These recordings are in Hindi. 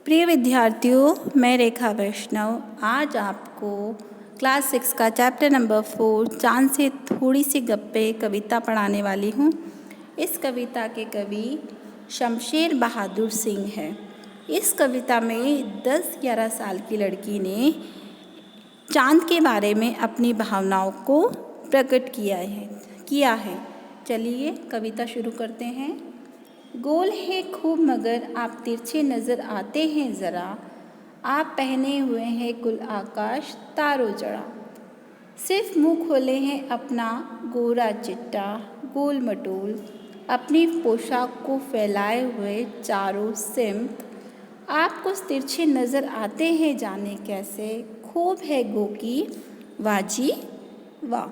प्रिय विद्यार्थियों, मैं रेखा वैष्णव आज आपको क्लास 6 का चैप्टर नंबर 4 चांद से थोड़ी सी गप्पे कविता पढ़ाने वाली हूँ। इस कविता के कवि शमशेर बहादुर सिंह हैं। इस कविता में 10-11 साल की लड़की ने चांद के बारे में अपनी भावनाओं को प्रकट किया है। चलिए कविता शुरू करते हैं। गोल है खूब मगर आप तिरछे नज़र आते हैं ज़रा, आप पहने हुए हैं कुल आकाश तारों जड़ा। सिर्फ मुँह खोले हैं अपना गोरा चिट्टा गोल मटोल, अपनी पोशाक को फैलाए हुए चारों सिमत। आप कुछ तिरछे नज़र आते हैं जाने कैसे, खूब है गो की वाजी वाह।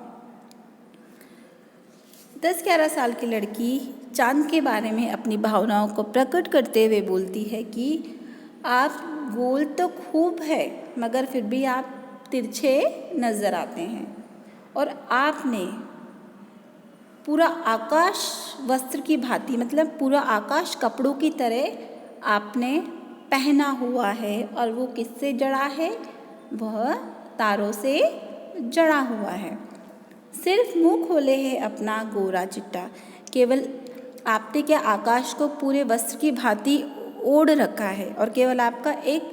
10-11 साल की लड़की चांद के बारे में अपनी भावनाओं को प्रकट करते हुए बोलती है कि आप गोल तो खूब है मगर फिर भी आप तिरछे नज़र आते हैं, और आपने पूरा आकाश वस्त्र की भांति, मतलब पूरा आकाश कपड़ों की तरह आपने पहना हुआ है, और वो किससे जड़ा है? वह तारों से जड़ा हुआ है। सिर्फ मुंह खोले है अपना गोरा चिट्टा, केवल आपने क्या आकाश को पूरे वस्त्र की भांति ओढ़ रखा है, और केवल आपका एक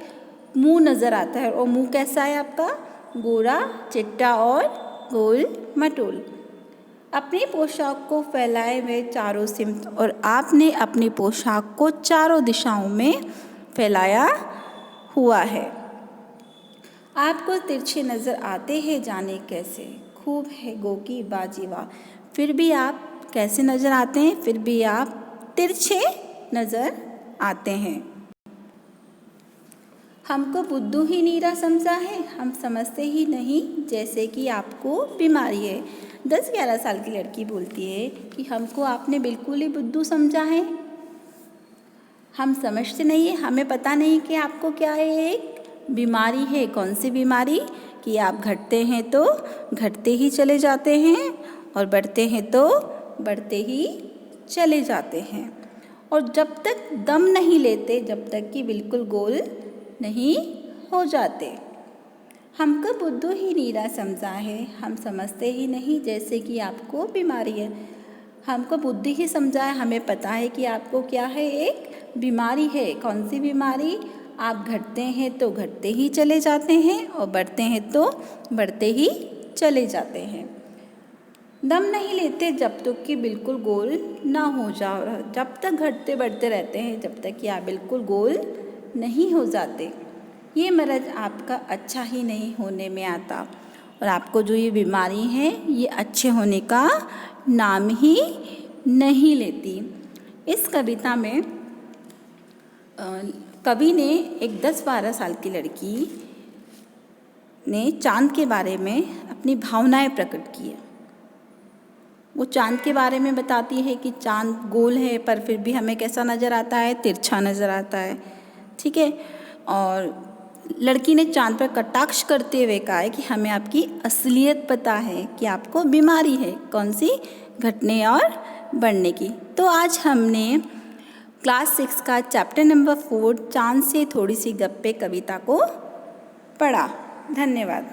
मुंह नज़र आता है, और मुंह कैसा है आपका? गोरा चिट्टा और गोल मटोल। अपनी पोशाक को फैलाए हुए चारों सिमत, और आपने अपनी पोशाक को चारों दिशाओं में फैलाया हुआ है। आपको तिरछे नज़र आते हैं जाने कैसे, खूब है गो की बाजी वाह। फिर भी आप कैसे नज़र आते हैं? फिर भी आप तिरछे नज़र आते हैं। हमको बुद्धू ही नीरा समझा है, हम समझते ही नहीं जैसे कि आपको बीमारी है। 10-11 साल की लड़की बोलती है कि हमको आपने बिल्कुल ही बुद्धू समझा है, हम समझते नहीं है, हमें पता नहीं कि आपको क्या है, एक बीमारी है। कौन सी बीमारी? कि आप घटते हैं तो घटते ही चले जाते हैं, और बढ़ते हैं तो बढ़ते ही चले जाते हैं, और जब तक दम नहीं लेते, जब तक कि बिल्कुल गोल नहीं हो जाते। हमको बुद्धू ही नीरा समझा है, हम समझते ही नहीं जैसे कि आपको बीमारी है। हमको बुद्धि ही समझा है, हमें पता है कि आपको क्या है, एक बीमारी है। कौन सी बीमारी? आप घटते हैं तो घटते ही चले जाते हैं, और बढ़ते हैं तो बढ़ते ही चले जाते हैं। दम नहीं लेते जब तक कि बिल्कुल गोल ना हो जाओ, जब तक घटते बढ़ते रहते हैं जब तक कि आप बिल्कुल गोल नहीं हो जाते। ये मर्ज़ आपका अच्छा ही नहीं होने में आता, और आपको जो ये बीमारी है ये अच्छे होने का नाम ही नहीं लेती। इस कविता में कवि ने एक 10-12 साल की लड़की ने चांद के बारे में अपनी भावनाएं प्रकट की है। वो चांद के बारे में बताती है कि चांद गोल है पर फिर भी हमें कैसा नज़र आता है? तिरछा नज़र आता है। ठीक है, और लड़की ने चांद पर कटाक्ष करते हुए कहा है कि हमें आपकी असलियत पता है कि आपको बीमारी है। कौन सी? घटने और बढ़ने की। तो आज हमने क्लास 6 का चैप्टर नंबर 4 चांद से थोड़ी सी गप्पे कविता को पढ़ा। धन्यवाद।